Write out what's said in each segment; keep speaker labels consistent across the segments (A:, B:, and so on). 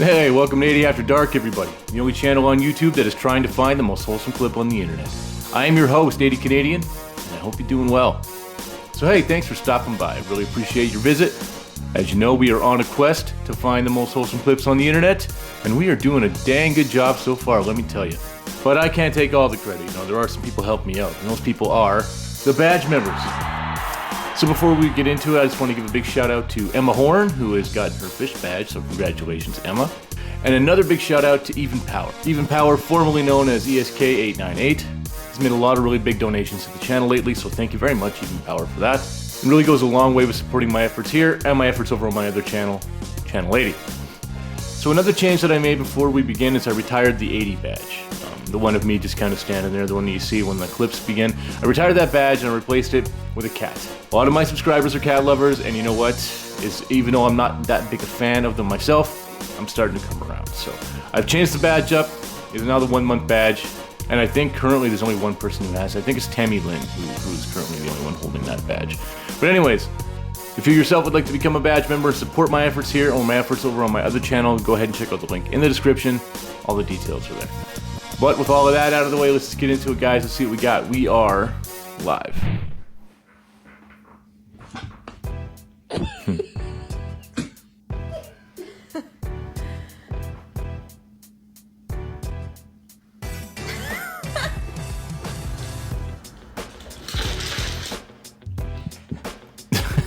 A: Hey, welcome to 80 After Dark, everybody. The only channel on YouTube that is trying to find the most wholesome clip on the internet. I am your host, 80 Canadian, and I hope you're doing well. So hey, thanks for stopping by. I really appreciate your visit. As you know, we are on a quest to find the most wholesome clips on the internet, and we are doing a dang good job so far, let me tell you. But I can't take all the credit, you know, there are some people helping me out, and those people are the badge members. So before we get into it, I just want to give a big shout out to Emma Horn, who has gotten her fish badge, so congratulations, Emma. And another big shout out to Even Power. Even Power, formerly known as ESK898, has made a lot of really big donations to the channel lately, so thank you very much, Even Power, for that. It really goes a long way with supporting my efforts here and my efforts over on my other channel, Channel 80. So another change that I made before we begin is I retired the 80 badge. The one of me just kind of standing there, the one that you see when the clips begin. I retired that badge and I replaced it with a cat. A lot of my subscribers are cat lovers, and you know what? Even though I'm not that big a fan of them myself, I'm starting to come around. So I've changed the badge up. It's now the 1 month badge, and I think currently there's only one person who has it. I think it's Tammy Lynn who's currently the only one holding that badge. But anyways, if you yourself would like to become a badge member and support my efforts here or my efforts over on my other channel, go ahead and check out the link in the description. All the details are there. But with all of that out of the way, let's just get into it, guys. Let's see what we got. We are live.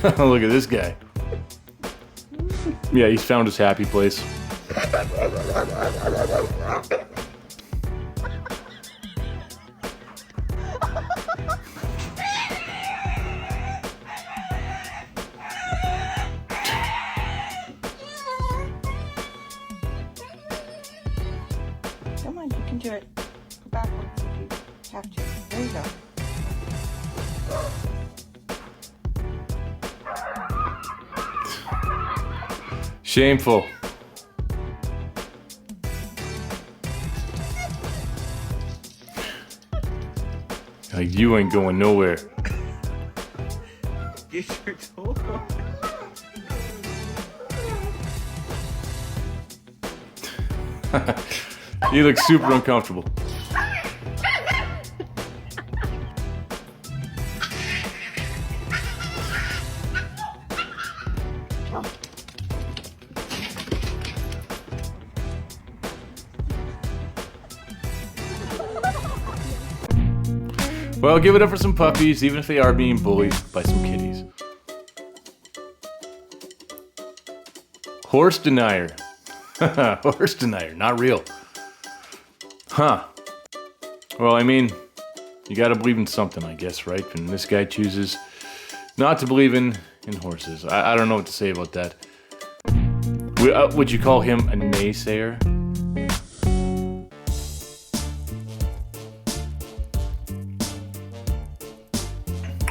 A: Look at this guy. Yeah, he's found his happy place.
B: Come on, you can do it. Go backwards if you have to. There you go.
A: Shameful. Like, you ain't going nowhere.
B: Get your toe on.
A: You look super uncomfortable. Well, give it up for some puppies, even if they are being bullied by some kitties. Horse denier. Horse denier, not real. Huh. Well, I mean, you gotta believe in something, I guess, right? And this guy chooses not to believe in horses. I don't know what to say about that. Would you call him a naysayer?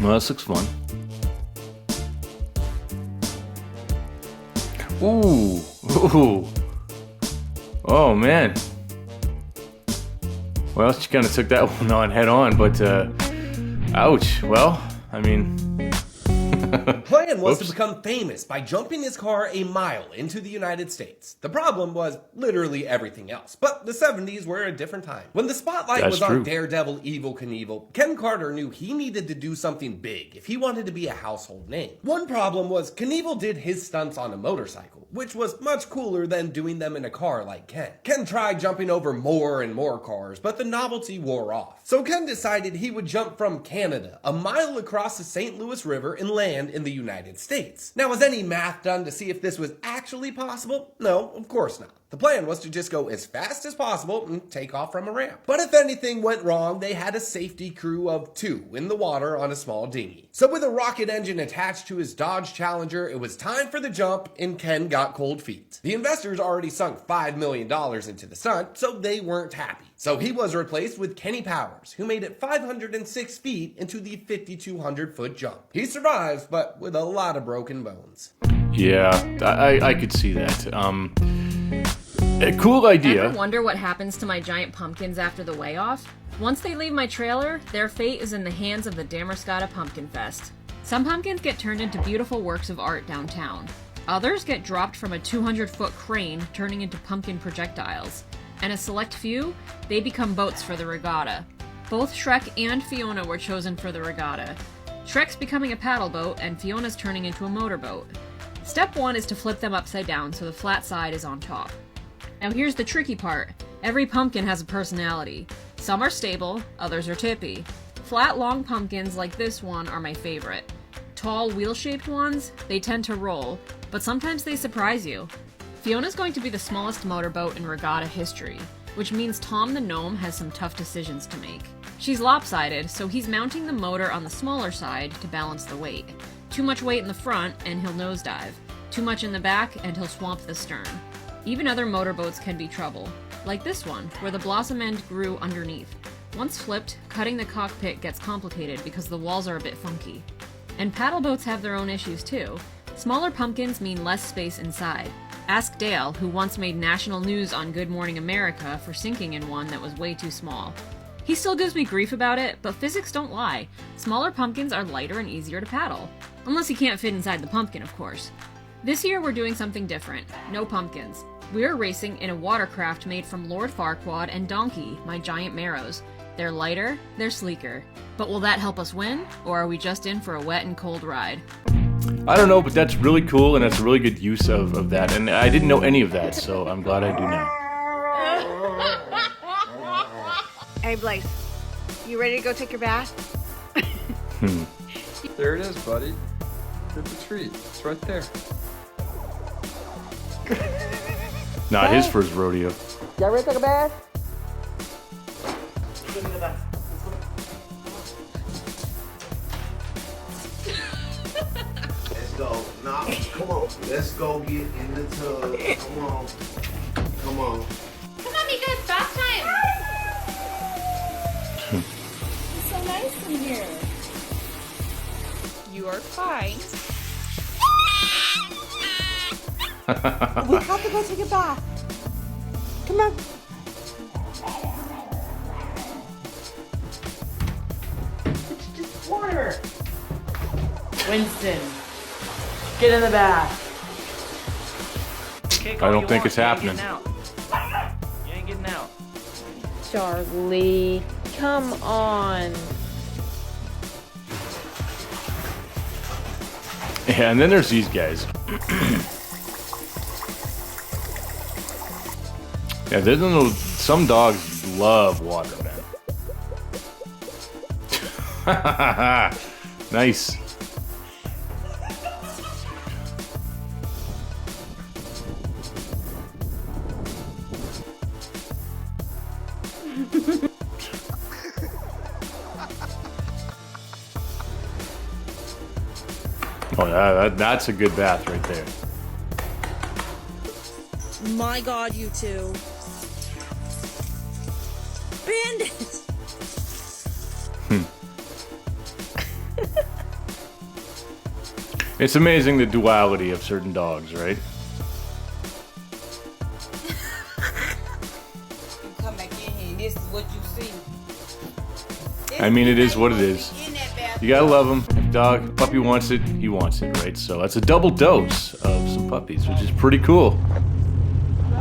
A: Well, this looks fun. Ooh, ooh. Oh, man. Well, she kind of took that one on head on, but, ouch. Well, I mean...
C: Plan was to become famous by jumping his car a mile into the United States. The problem was literally everything else. But the 70s were a different time. When the spotlight was on Daredevil, Evel Knievel, Ken Carter knew he needed to do something big if he wanted to be a household name. One problem was Knievel did his stunts on a motorcycle, which was much cooler than doing them in a car like Ken. Ken tried jumping over more and more cars, but the novelty wore off. So Ken decided he would jump from Canada, a mile across the St. Louis River, and land in the United States. Now, was any math done to see if this was actually possible? No, of course not. The plan was to just go as fast as possible and take off from a ramp. But if anything went wrong, they had a safety crew of 2 in the water on a small dinghy. So with a rocket engine attached to his Dodge Challenger, it was time for the jump, and Ken got cold feet. The investors already sunk $5 million into the stunt, so they weren't happy. So he was replaced with Kenny Powers, who made it 506 feet into the 5,200-foot jump. He survives, but with a lot of broken bones.
A: Yeah, I could see that. A cool idea.
D: Ever wonder what happens to my giant pumpkins after the weigh-off? Once they leave my trailer, their fate is in the hands of the Damerscotta Pumpkin Fest. Some pumpkins get turned into beautiful works of art downtown. Others get dropped from a 200-foot crane, turning into pumpkin projectiles. And a select few, they become boats for the regatta. Both Shrek and Fiona were chosen for the regatta. Shrek's becoming a paddle boat, and Fiona's turning into a motorboat. Step 1 is to flip them upside down so the flat side is on top. Now here's the tricky part. Every pumpkin has a personality. Some are stable, others are tippy. Flat, long pumpkins like this one are my favorite. Tall, wheel-shaped ones, they tend to roll, but sometimes they surprise you. Fiona's going to be the smallest motorboat in regatta history, which means Tom the gnome has some tough decisions to make. She's lopsided, so he's mounting the motor on the smaller side to balance the weight. Too much weight in the front, and he'll nosedive. Too much in the back, and he'll swamp the stern. Even other motorboats can be trouble, like this one, where the blossom end grew underneath. Once flipped, cutting the cockpit gets complicated because the walls are a bit funky. And paddle boats have their own issues too. Smaller pumpkins mean less space inside. Ask Dale, who once made national news on Good Morning America for sinking in one that was way too small. He still gives me grief about it, but physics don't lie. Smaller pumpkins are lighter and easier to paddle. Unless you can't fit inside the pumpkin, of course. This year we're doing something different. No pumpkins. We're racing in a watercraft made from Lord Farquaad and Donkey, my giant marrows. They're lighter, they're sleeker. But will that help us win, or are we just in for a wet and cold ride?
A: I don't know, but that's really cool, and that's a really good use of that. And I didn't know any of that, so I'm glad I do now.
B: Hey, Blaze, you ready to go take your bath?
E: There it is, buddy. Get the treat. It's right there.
A: Not his first rodeo.
B: Y'all ready to take a bath?
F: Let's go. Nah, come on. Let's go get in the tub. Come on. Come on.
G: Come on, Mika, it's bath time.
B: It's so nice in here. You are fine. We have to go take a bath. Come on. It's just water.
H: Winston, get in the bath.
A: I don't think it's happening.
H: You ain't getting out.
I: Charlie, come on.
A: Yeah, and then there's these guys. Yeah, there's some dogs love water, man. Nice. Oh, that's a good bath right there.
I: My God, you two. Bandits!
A: It's amazing the duality of certain dogs, right?
B: You come back in here and this is what you see.
A: I mean, it is what it is. You gotta love them. If puppy wants it, he wants it, right? So that's a double dose of some puppies, which is pretty cool.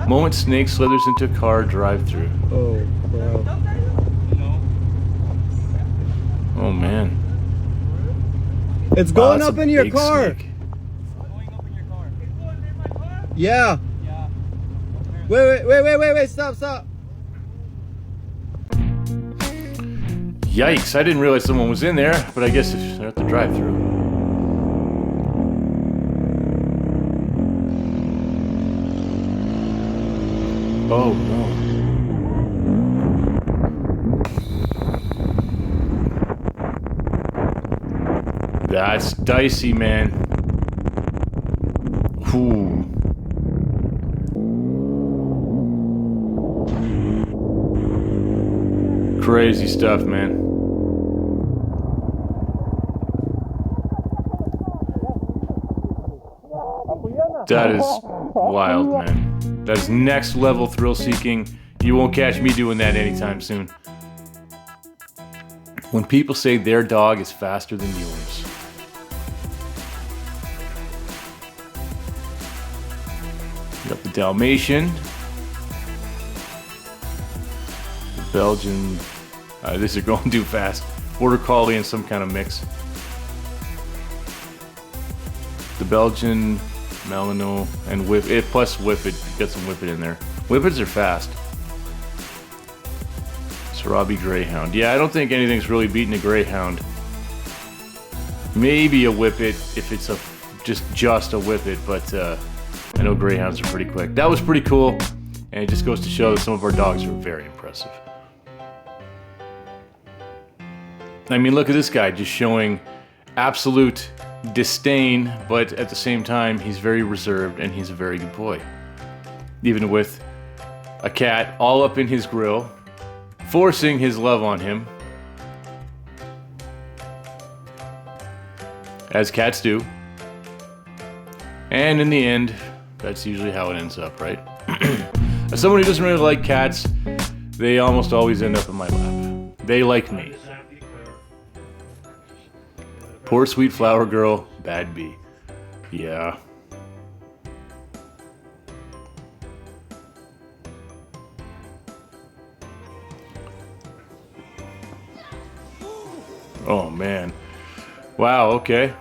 A: Moment snake slithers into car drive-through.
E: Oh, bro.
A: Oh man.
E: It's
A: Wow,
E: going
A: that's
E: up
A: a
E: in your
A: big
E: car.
A: snake.
E: Yeah. Wait, stop.
A: Yikes, I didn't realize someone was in there, but I guess if they're at the drive-through. Oh no. That's dicey, man. Ooh. Crazy stuff, man. That is wild, man. That is next level thrill seeking. You won't catch me doing that anytime soon. When people say their dog is faster than yours. Got the Dalmatian. The Belgian. These are going too fast. Border Collie and some kind of mix. The Belgian, Malinois, and plus Whippet. Got some Whippet in there. Whippets are fast. Sarabi Greyhound. Yeah, I don't think anything's really beating a Greyhound. Maybe a Whippet if it's just a Whippet, but I know Greyhounds are pretty quick. That was pretty cool, and it just goes to show that some of our dogs are very impressive. I mean, look at this guy just showing absolute disdain, but at the same time, he's very reserved and he's a very good boy. Even with a cat all up in his grill, forcing his love on him. As cats do. And in the end, that's usually how it ends up, right? As someone who doesn't really like cats, they almost always end up in my lap. They like me. Poor sweet flower girl, bad bee. Yeah. Oh man. Wow, okay.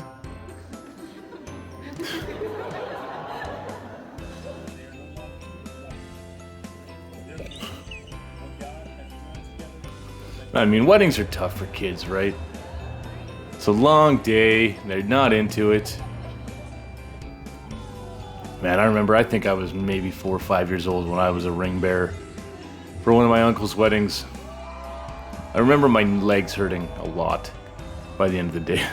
A: I mean, weddings are tough for kids, right? It's a long day, they're not into it. Man, I remember, I think I was maybe 4 or 5 years old when I was a ring bearer for one of my uncle's weddings. I remember my legs hurting a lot by the end of the day.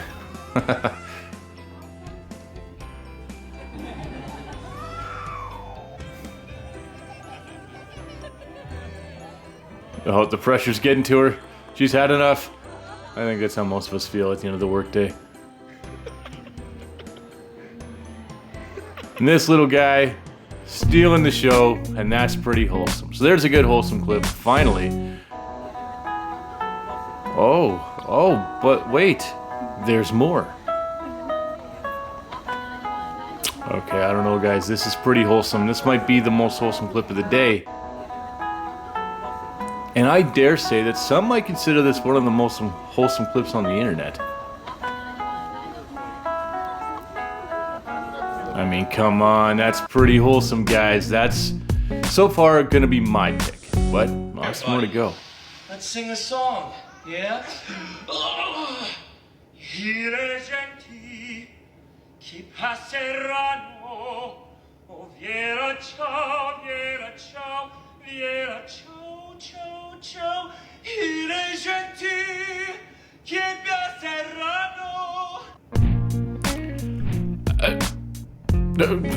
A: Oh, the pressure's getting to her. She's had enough. I think that's how most of us feel at the end of the workday. And this little guy stealing the show, and that's pretty wholesome. So there's a good wholesome clip, finally. Oh, but wait, there's more. Okay, I don't know, guys. This is pretty wholesome. This might be the most wholesome clip of the day. And I dare say that some might consider this one of the most wholesome clips on the internet. I mean, come on, that's pretty wholesome, guys. That's so far gonna be my pick, but lots more to go.
J: Let's sing a song, yeah?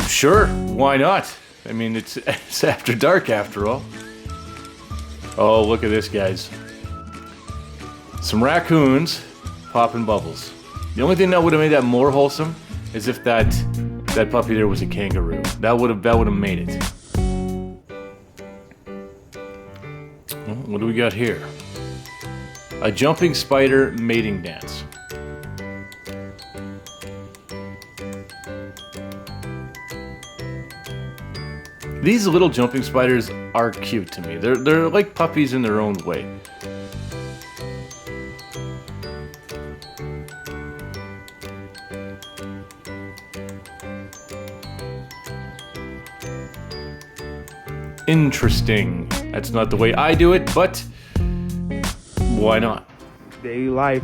A: Sure, why not? I mean, it's after dark after all. Oh, look at this, guys. Some raccoons popping bubbles. The only thing that would have made that more wholesome is if that puppy there was a kangaroo. That would have made it. Well, what do we got here? A jumping spider mating dance. These little jumping spiders are cute to me. They're like puppies in their own way. Interesting. That's not the way I do it, but why not?
K: Daily life.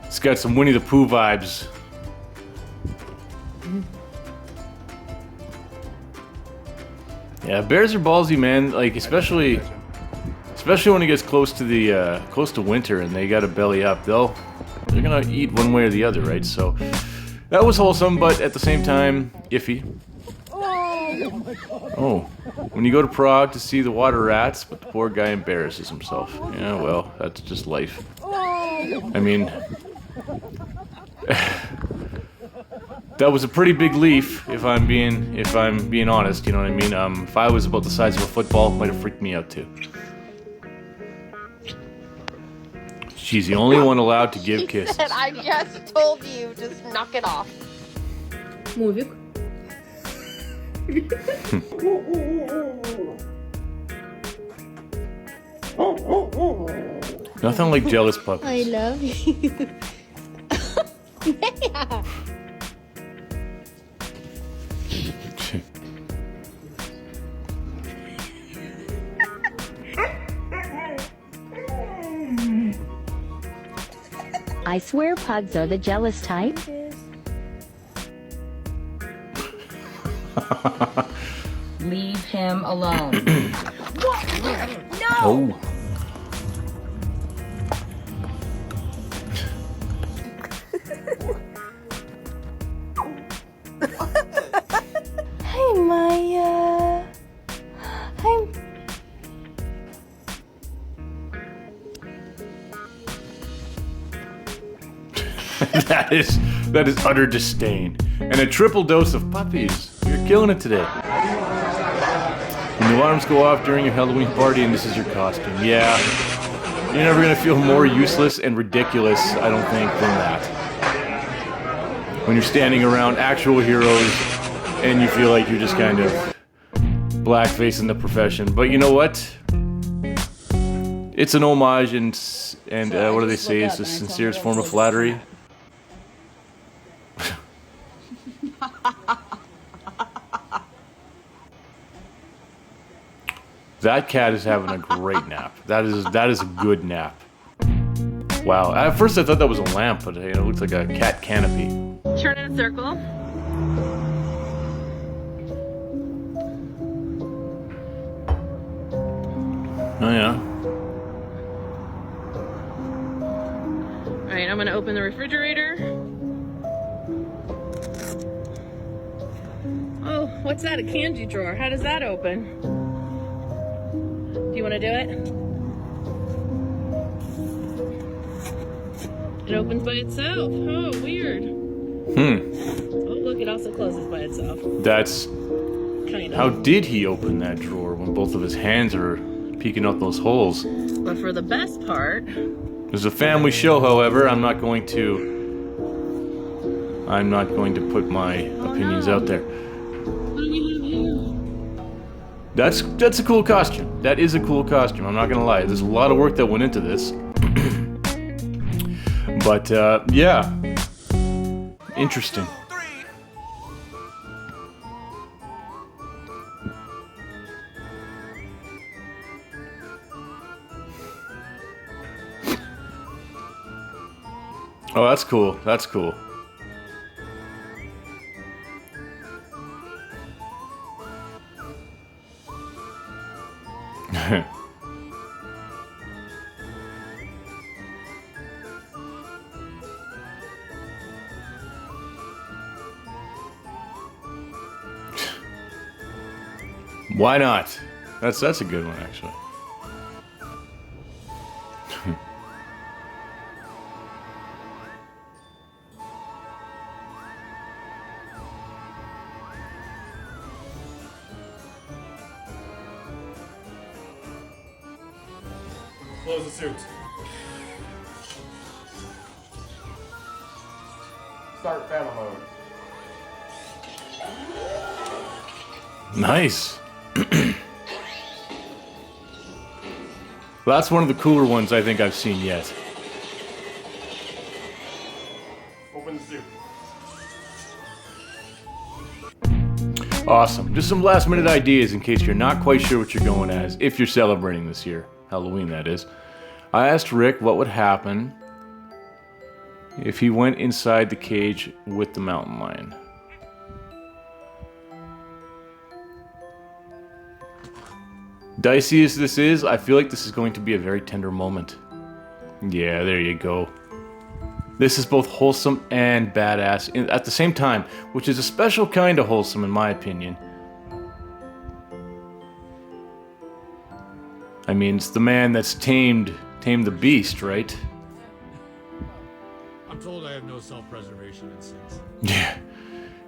A: It's got some Winnie the Pooh vibes. Yeah, bears are ballsy, man. Like especially when it gets close to winter and they got to belly up. They're gonna eat one way or the other, right? So that was wholesome, but at the same time, iffy. Oh, when you go to Prague to see the water rats, but the poor guy embarrasses himself. Yeah, well, that's just life. I mean, That was a pretty big leaf, if I'm being honest, you know what I mean? If I was about the size of a football, it might have freaked me out too. She's the only one allowed to give kisses.
G: I just told you, just knock it off.
D: Movie.
A: Nothing like jealous puppies.
G: I love you. Yeah.
K: I swear pugs are the jealous type.
H: Leave him alone.
G: No!
A: Oh.
G: Hey, Maya. Hi.
A: That is utter disdain. And a triple dose of puppies. You're killing it today. When the alarms go off during your Halloween party and this is your costume. Yeah. You're never gonna feel more useless and ridiculous, I don't think, than that. When you're standing around actual heroes and you feel like you're just kind of blackfacing the profession. But you know what? It's an homage and what do they say? It's the sincerest form of flattery. That cat is having a great nap. That is a good nap. Wow. At first I thought that was a lamp, but it looks like a cat canopy.
D: Turn in a circle.
A: Oh yeah.
D: Alright, I'm gonna open the refrigerator. Oh, what's that? A candy drawer. How does that open? Do you want to do it? It opens by itself. Oh, weird. Oh, look, it also closes by itself.
A: That's...
D: Kind of.
A: How did he open that drawer when both of his hands are peeking out those holes?
D: But for the best part...
A: This is a family show, however. I'm not going to put my opinions out there.
D: What do we have here?
A: That's a cool costume. That is a cool costume. I'm not gonna lie. There's a lot of work that went into this. But yeah, interesting. Oh, that's cool. That's cool. Why not? That's a good one, actually.
J: Close the suit. Start battle mode.
A: Nice. Well, that's one of the cooler ones I think I've seen yet.
J: Open the suit.
A: Awesome. Just some last minute ideas in case you're not quite sure what you're going as, if you're celebrating this year. Halloween, that is. I asked Rick what would happen if he went inside the cage with the mountain lion. Dicey as this is, I feel like this is going to be a very tender moment. Yeah, there you go. This is both wholesome and badass at the same time, which is a special kind of wholesome in my opinion. I mean, it's the man that's tamed the beast, right?
J: I'm told I have no self-preservation instincts.
A: Yeah.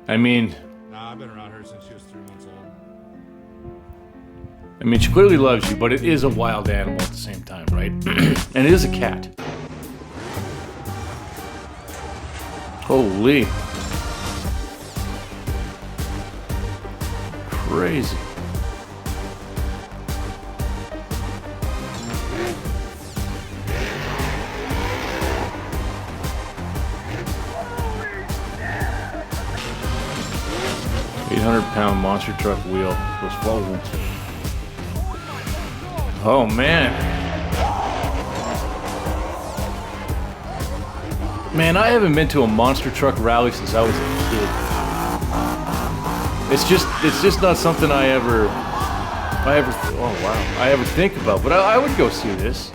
A: I mean...
J: Nah, I've been around her since she was 3 months old.
A: I mean, she clearly loves you, but it is a wild animal at the same time, right? And it is a cat. Holy. Crazy. £800 monster truck wheel was folded. Oh man. Man, I haven't been to a monster truck rally since I was a kid. It's just not something I ever think about, but I would go see this.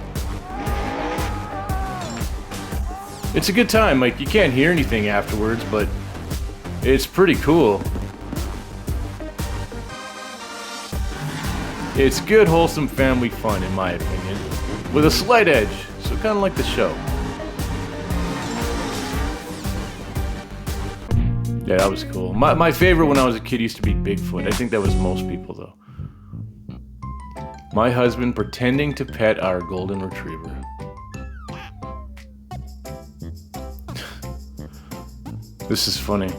A: It's a good time, like you can't hear anything afterwards, but it's pretty cool. It's good, wholesome family fun, in my opinion, with a slight edge, so kind of like the show. Yeah, that was cool. My favorite when I was a kid used to be Bigfoot. I think that was most people, though. My husband pretending to pet our golden retriever. This is funny.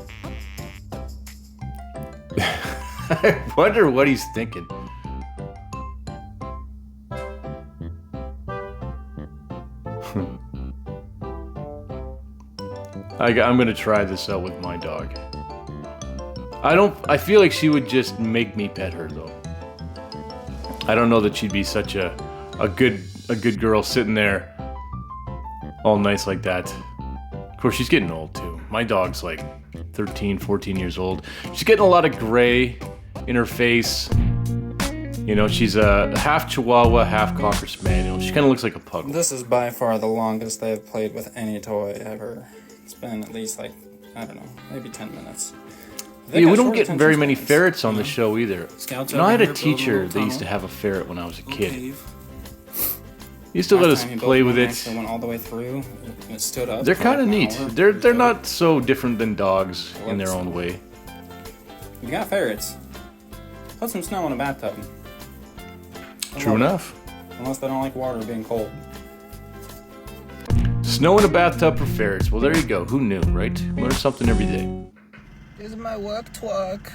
A: I wonder what he's thinking. I'm gonna try this out with my dog. I feel like she would just make me pet her though. I don't know that she'd be such a good girl sitting there all nice like that. Of course, she's getting old too. My dog's like 13, 14 years old. She's getting a lot of gray in her face. You know, she's a half Chihuahua, half Cocker Spaniel. She kind of looks like a pug.
L: This is by far the longest I've played with any toy ever. It's been at least like, I don't know, maybe 10 minutes.
A: Yeah, we don't get very many ferrets on the show either. You know, I had a teacher that used to have a ferret when I was a kid. He used to let us play with it.
L: Went all the way through. It stood up.
A: They're kind of neat. They're not so different than dogs in their own way.
L: You got ferrets. Put some snow in a bathtub.
A: True enough.
L: Unless they don't like water being cold.
A: Snow in a bathtub for ferrets. Well, there you go. Who knew, right? Learn something every day.
M: This is my work twerk.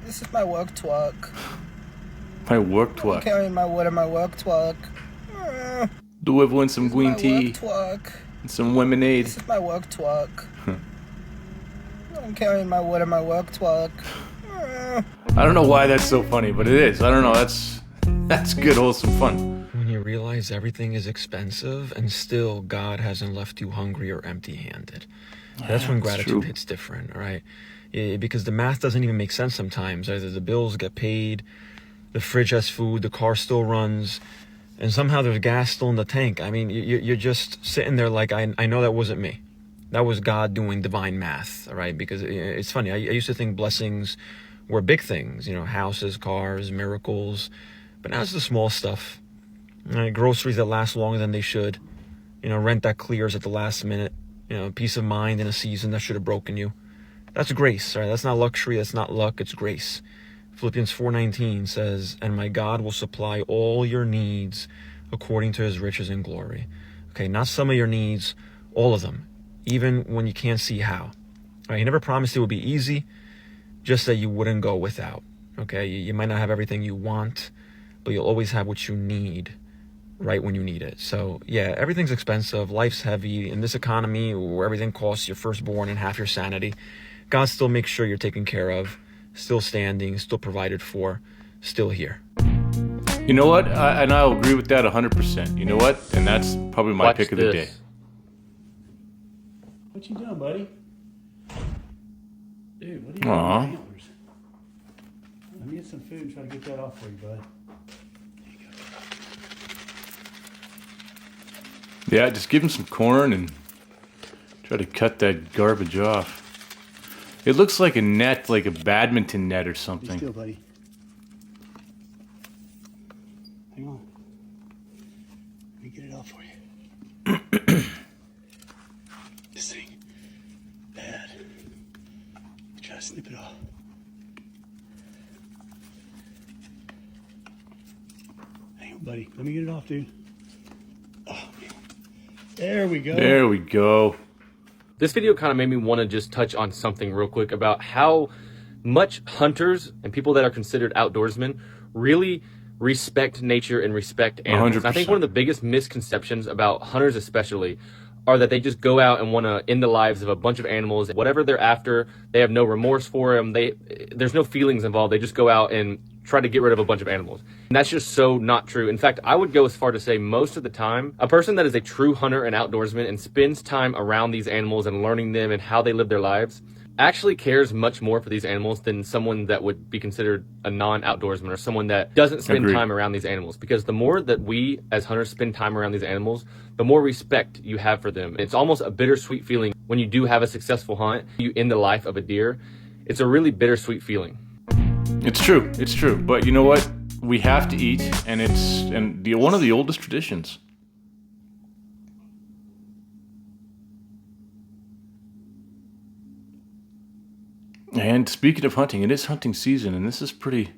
M: This is my work twerk.
A: My work twerk.
M: I'm carrying my wood and my work twerk.
A: Delivering some green tea. And some lemonade.
M: This is my work twerk. I'm carrying my wood and my work twerk.
A: I don't know why that's so funny, but it is. I don't know. That's good, wholesome fun.
N: When you realize everything is expensive and still God hasn't left you hungry or empty-handed. That's when gratitude hits different, right? Because the math doesn't even make sense sometimes. Either the bills get paid, the fridge has food, the car still runs, and somehow there's gas still in the tank. I mean, you're just sitting there like, I know that wasn't me. That was God doing divine math, right? Because it's funny. I used to think blessings were big things, you know, houses, cars, miracles. But now it's the small stuff. Groceries that last longer than they should. You know, rent that clears at the last minute. You know, peace of mind in a season that should have broken you. That's grace, right? That's not luxury. That's not luck. It's grace. Philippians 4:19 says, "And my God will supply all your needs according to his riches and glory." Okay, not some of your needs, all of them. Even when you can't see how. Right? He never promised it would be easy, just that you wouldn't go without. Okay, you might not have everything you want, but you'll always have what you need right when you need it. So yeah, everything's expensive. Life's heavy. In this economy where everything costs your firstborn and half your sanity, God still makes sure you're taken care of, still standing, still provided for, still here.
A: You know what? And I'll agree with that 100%. You know what? And that's probably my pick of the day.
O: What you doing, buddy? Dude, what are you
A: doing?
O: with antlers? Let me get some food and try to get that off for you, bud.
A: Yeah, just give him some corn and try to cut that garbage off. It looks like a net, like a badminton net or something.
O: Be still, buddy. Hang on. Let me get it off for you. This thing, bad. gotta snip it off. Hang on, buddy. Let me get it off, dude. Oh, man. There we go.
A: There we go.
P: This video kind of made me want to just touch on something real quick about how much hunters and people that are considered outdoorsmen really respect nature and respect animals.
A: 100%.
P: I think one of the biggest misconceptions about hunters especially are that they just go out and want to end the lives of a bunch of animals. Whatever they're after, they have no remorse for them. There's no feelings involved. They just go out and try to get rid of a bunch of animals. And that's just so not true. In fact, I would go as far to say most of the time, a person that is a true hunter and outdoorsman and spends time around these animals and learning them and how they live their lives actually cares much more for these animals than someone that would be considered a non-outdoorsman or someone that doesn't spend time around these animals. Because the more that we as hunters spend time around these animals, the more respect you have for them. It's almost a bittersweet feeling when you do have a successful hunt, you end the life of a deer. It's a really bittersweet feeling.
A: It's true. It's true. But you know what? We have to eat, and it's one of the oldest traditions. And speaking of hunting, it is hunting season, and this is pretty...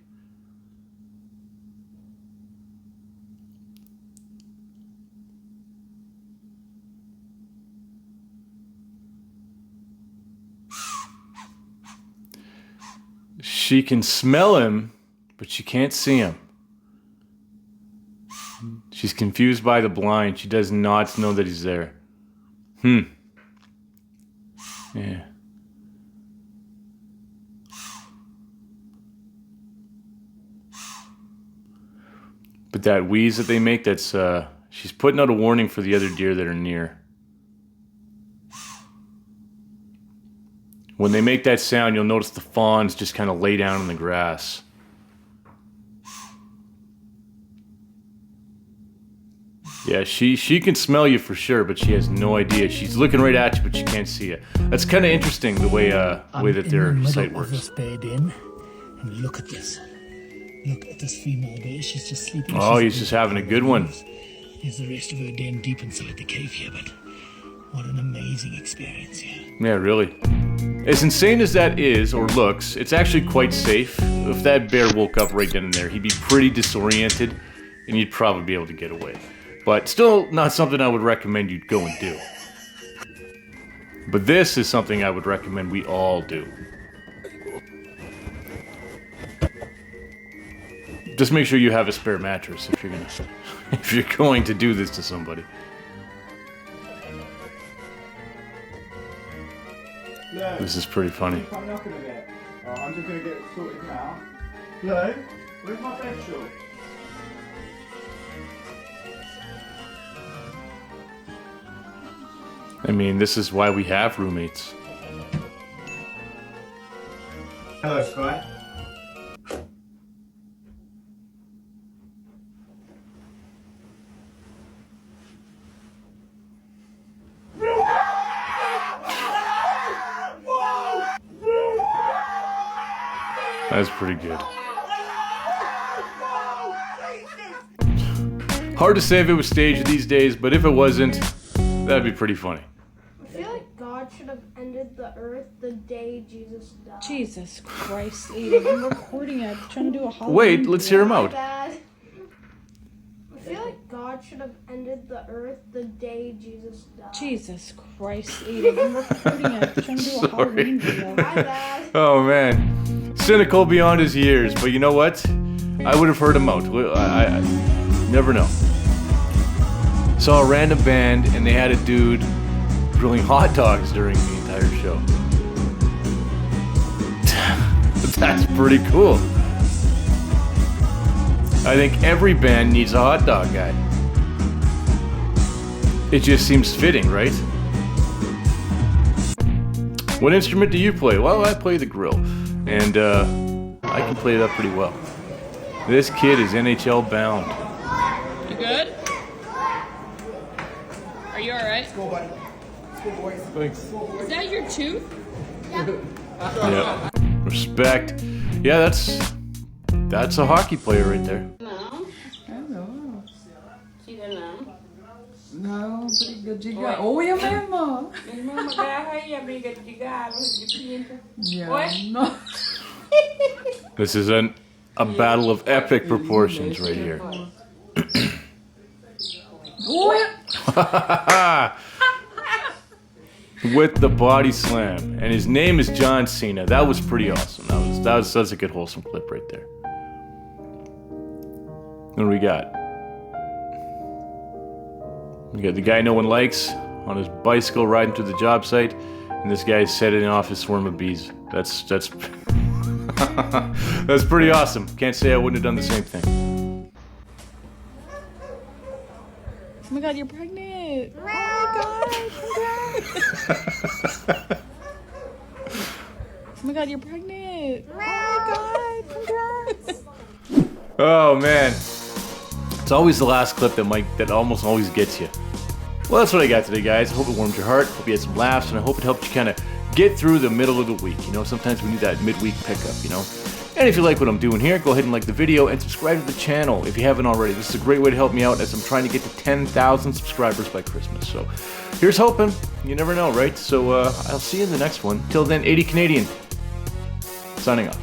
A: She can smell him, but she can't see him. She's confused by the blind. She does not know that he's there. Yeah. But that wheeze that they make, that's she's putting out a warning for the other deer that are near. When they make that sound, you'll notice the fawns just kind of lay down in the grass. Yeah, she can smell you for sure, but she has no idea. She's looking right at you, but she can't see you. That's kind of interesting, the way that their sight works.
O: This bed in, and look at this. Look at this female bear. She's just sleeping.
A: Oh, he's just having a good one.
O: There's the rest of her den deep inside the cave here, but what an amazing experience here.
A: Yeah, really. As insane as that is, or looks, it's actually quite safe. If that bear woke up right then and there, he'd be pretty disoriented, and you'd probably be able to get away. But still not something I would recommend you'd go and do. But this is something I would recommend we all do. Just make sure you have a spare mattress if you're going to do this to somebody. This is pretty funny.
F: Coming up in a bit. I'm just gonna get it sorted now. Hello? Where's my bed shawl?
A: I mean, this is why we have roommates.
F: Hello, Sky.
A: That's pretty good. Hard to say if it was staged these days, but if it wasn't, that'd be pretty funny.
Q: I feel like God should have ended the earth the day Jesus died.
B: Jesus Christ, Aiden, I'm recording it. I'm trying to do a Halloween.
A: Wait, let's hear him out.
Q: Bad. I feel like God should have ended the earth the day Jesus died.
B: Jesus Christ, Aiden, I'm recording it. I'm trying to do a Halloween video.
Q: My bad.
A: Oh man, cynical beyond his years, but you know what? I would have heard him out. I never know. Saw a random band and they had a dude grilling hot dogs during the entire show. That's pretty cool. I think every band needs a hot dog guy. It just seems fitting, right? What instrument do you play? Well, I play the grill, and I can play that pretty well. This kid is NHL bound.
D: You good? Are you alright?
F: Go, buddy. Go, boys.
A: Thanks.
D: Is that your tooth?
A: Yeah. Respect. Yeah, that's a hockey player right there.
F: No,
R: Oh, briga de galo. Oi, a minha irmã.
S: Minha irmã agarra aí a briga de galo, de pinta.
R: Oi? No.
A: This is a battle of epic proportions right here. With the body slam, and his name is John Cena. That was pretty awesome. That's a good wholesome clip right there. What do we got? We got the guy no one likes on his bicycle riding to the job site, and this guy's setting off his swarm of bees. That's that's pretty awesome. Can't say I wouldn't have done the same thing.
R: Oh my god, you're pregnant! Oh my god, congrats! Oh my god, you're pregnant! Oh my god, congrats!
A: Oh man, it's always the last clip that almost always gets you. Well, that's what I got today, guys. I hope it warmed your heart. Hope you had some laughs, and I hope it helped you kind of get through the middle of the week. You know, sometimes we need that midweek pickup. You know. And if you like what I'm doing here, go ahead and like the video and subscribe to the channel if you haven't already. This is a great way to help me out as I'm trying to get to 10,000 subscribers by Christmas. So here's hoping. You never know, right? So I'll see you in the next one. Till then, 80 Canadian. Signing off.